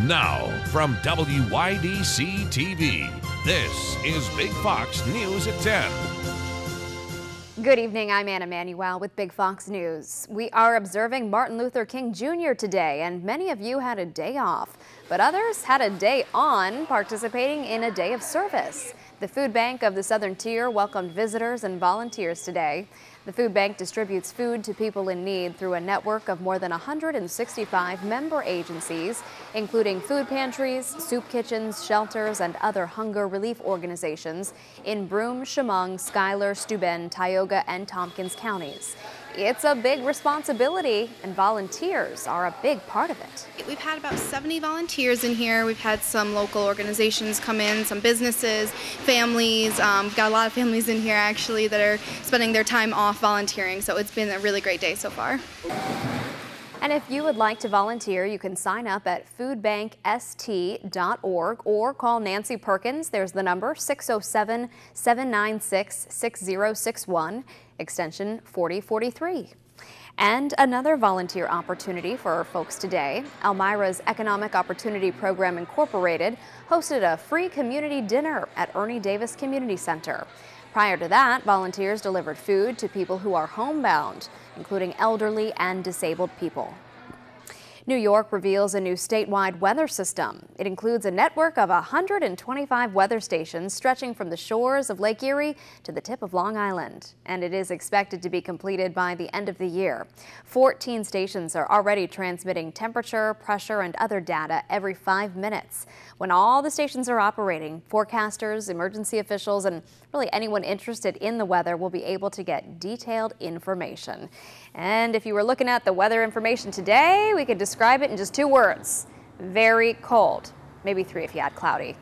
Now, from WYDC TV, this is Big Fox News at 10. Good evening, I'm Anna Manuel with Big Fox News. We are observing Martin Luther King Jr. today, and many of you had a day off, but others had a day on participating in a day of service. The Food Bank of the Southern Tier welcomed visitors and volunteers today. The food bank distributes food to people in need through a network of more than 165 member agencies, including food pantries, soup kitchens, shelters, and other hunger relief organizations in Broome, Chemung, Schuyler, Steuben, Tioga, and Tompkins counties. It's a big responsibility, and volunteers are a big part of it. We've had about 70 volunteers in here. We've had some local organizations come in, some businesses, families. We've got a lot of families in here actually that are spending their time off volunteering, so it's been a really great day so far. And if you would like to volunteer, you can sign up at foodbankst.org or call Nancy Perkins. There's the number 607-796-6061, extension 4043. And another volunteer opportunity for folks today. Elmira's Economic Opportunity Program Incorporated hosted a free community dinner at Ernie Davis Community Center. Prior to that, volunteers delivered food to people who are homebound, including elderly and disabled people. New York reveals a new statewide weather system. It includes a network of 125 weather stations stretching from the shores of Lake Erie to the tip of Long Island, and it is expected to be completed by the end of the year. 14 stations are already transmitting temperature, pressure, and other data every 5 minutes. When all the stations are operating, forecasters, emergency officials, and really anyone interested in the weather will be able to get detailed information. And if you were looking at the weather information today, we could describe it in just 2 words: very cold. Maybe 3 if you add cloudy.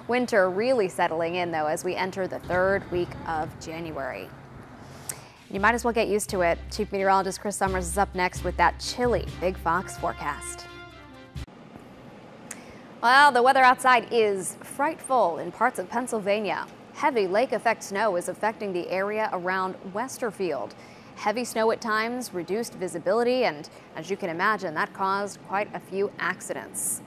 Winter really settling in, though, as we enter the 3rd week of January. You might as well get used to it. Chief Meteorologist Chris Summers is up next with that chilly Big Fox forecast. Well, the weather outside is frightful in parts of Pennsylvania. Heavy lake effect snow is affecting the area around Westerfield. Heavy snow at times, reduced visibility, and as you can imagine, that caused quite a few accidents.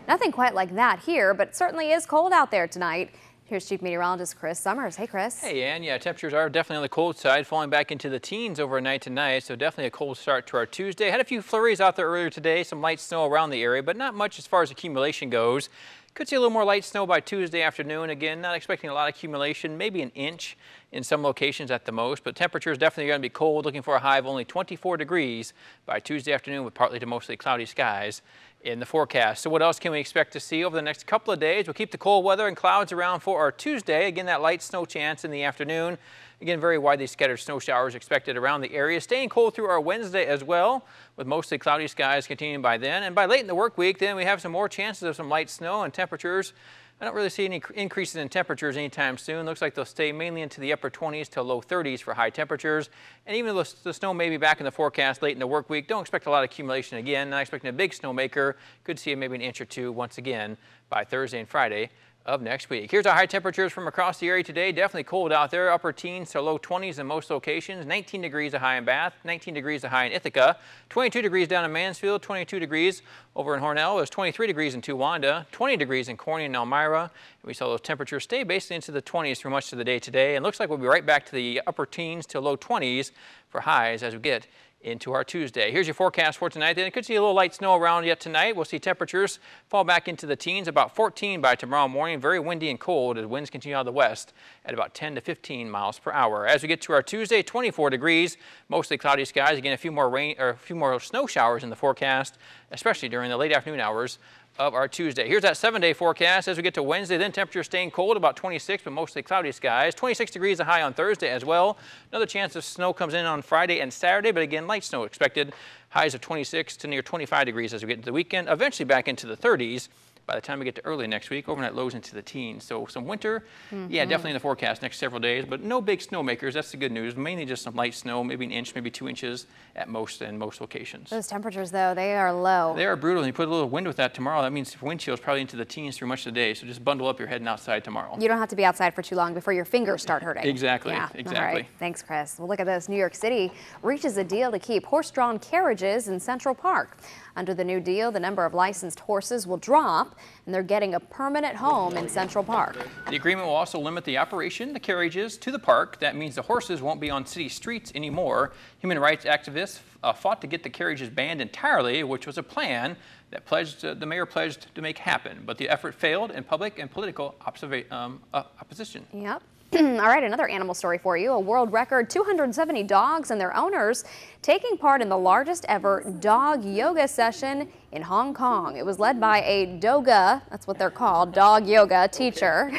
Nothing quite like that here, but it certainly is cold out there tonight. Here's Chief Meteorologist Chris Summers. Hey, Chris. Hey, Ann. Yeah, temperatures are definitely on the cold side, falling back into the teens overnight tonight, so definitely a cold start to our Tuesday. Had a few flurries out there earlier today, some light snow around the area, but not much as far as accumulation goes. Could see a little more light snow by Tuesday afternoon. Again, not expecting a lot of accumulation, maybe an inch in some locations at the most, but temperatures definitely going to be cold, looking for a high of only 24 degrees by Tuesday afternoon with partly to mostly cloudy skies in the forecast. So what else can we expect to see over the next couple of days? We'll keep the cold weather and clouds around for our Tuesday. Again, that light snow chance in the afternoon. Again, very widely scattered snow showers expected around the area. Staying cold through our Wednesday as well, with mostly cloudy skies continuing by then. And by late in the work week, then we have some more chances of some light snow and temperatures. I don't really see any increases in temperatures anytime soon. Looks like they'll stay mainly into the upper 20s to low 30s for high temperatures. And even though the snow may be back in the forecast late in the work week, don't expect a lot of accumulation again. Not expecting a big snowmaker. Could see maybe an inch or 2 once again by Thursday and Friday of next week. Here's our high temperatures from across the area today. Definitely cold out there, upper teens to low 20s in most locations. 19 degrees a high in Bath, 19 degrees a high in Ithaca, 22 degrees down in Mansfield, 22 degrees over in Hornell. There's 23 degrees in Towanda, 20 degrees in Corning and Elmira. And we saw those temperatures stay basically into the 20s for much of the day today. And looks like we'll be right back to the upper teens to low 20s for highs as we get into our Tuesday. Here's your forecast for tonight. Then you could see a little light snow around yet tonight. We'll see temperatures fall back into the teens, about 14 by tomorrow morning. Very windy and cold as winds continue out of the west at about 10 to 15 miles per hour. As we get to our Tuesday, 24 degrees, mostly cloudy skies. Again, a few more snow showers in the forecast, especially during the late afternoon hours of our Tuesday. Here's that 7-day forecast. As we get to Wednesday, then temperatures staying cold, about 26, but mostly cloudy skies. 26 degrees a high on Thursday as well. Another chance of snow comes in on Friday and Saturday, but again, light snow expected. Highs of 26 to near 25 degrees as we get into the weekend, eventually back into the 30s. By the time we get to early next week, overnight lows into the teens. So some winter, yeah, definitely in the forecast next several days, but no big snowmakers. That's the good news. Mainly just some light snow, maybe an inch, maybe 2 inches at most in most locations. Those temperatures, though, they are low. They are brutal. And you put a little wind with that tomorrow, that means wind chill is probably into the teens through much of the day. So just bundle up, you're heading outside tomorrow. You don't have to be outside for too long before your fingers start hurting. Exactly. Yeah. Exactly. All right. Thanks, Chris. Well, look at this. New York City reaches a deal to keep horse-drawn carriages in Central Park. Under the new deal, the number of licensed horses will drop, and they're getting a permanent home in Central Park. The agreement will also limit the operation, the carriages, to the park. That means the horses won't be on city streets anymore. Human rights activists fought to get the carriages banned entirely, which was a plan that the mayor pledged to make happen. But the effort failed in public and political opposition. Yep. All right, another animal story for you. A world record 270 dogs and their owners taking part in the largest ever dog yoga session in Hong Kong. It was led by a doga, that's what they're called, dog yoga teacher.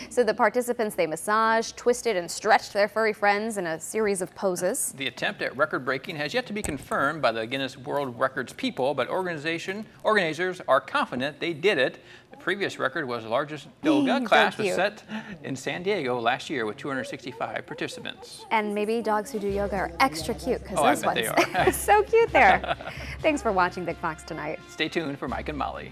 So the participants, they massaged, twisted, and stretched their furry friends in a series of poses. The attempt at record breaking has yet to be confirmed by the Guinness World Records people, but organizers are confident they did it. The previous record was the largest doga class was set in San Diego last year with 265 participants. And maybe dogs who do yoga are extra cute because those I bet they are. so cute there. Thanks for watching Big Fox Tonight. Stay tuned for Mike and Molly.